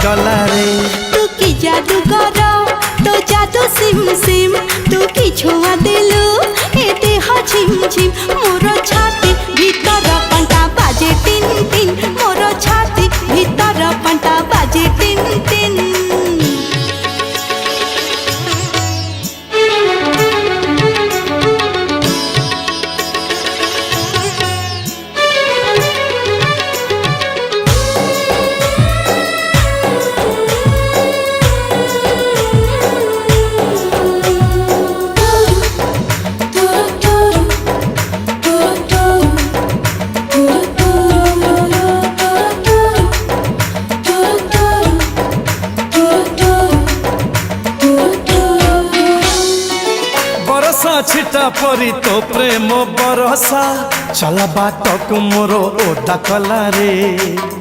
गला रे। तू की जादू कर तो जादू सिम सिम तू की छुआ दिलु ए देह झिम झिम मोर छाती भीतर पंटा बाजे टिन टिन मोर छाती भीतर पंटा बाजे टिन टिन। बरसा छिटा परी तो प्रेम बरसा चला बाट को मोर ओदा कला रे।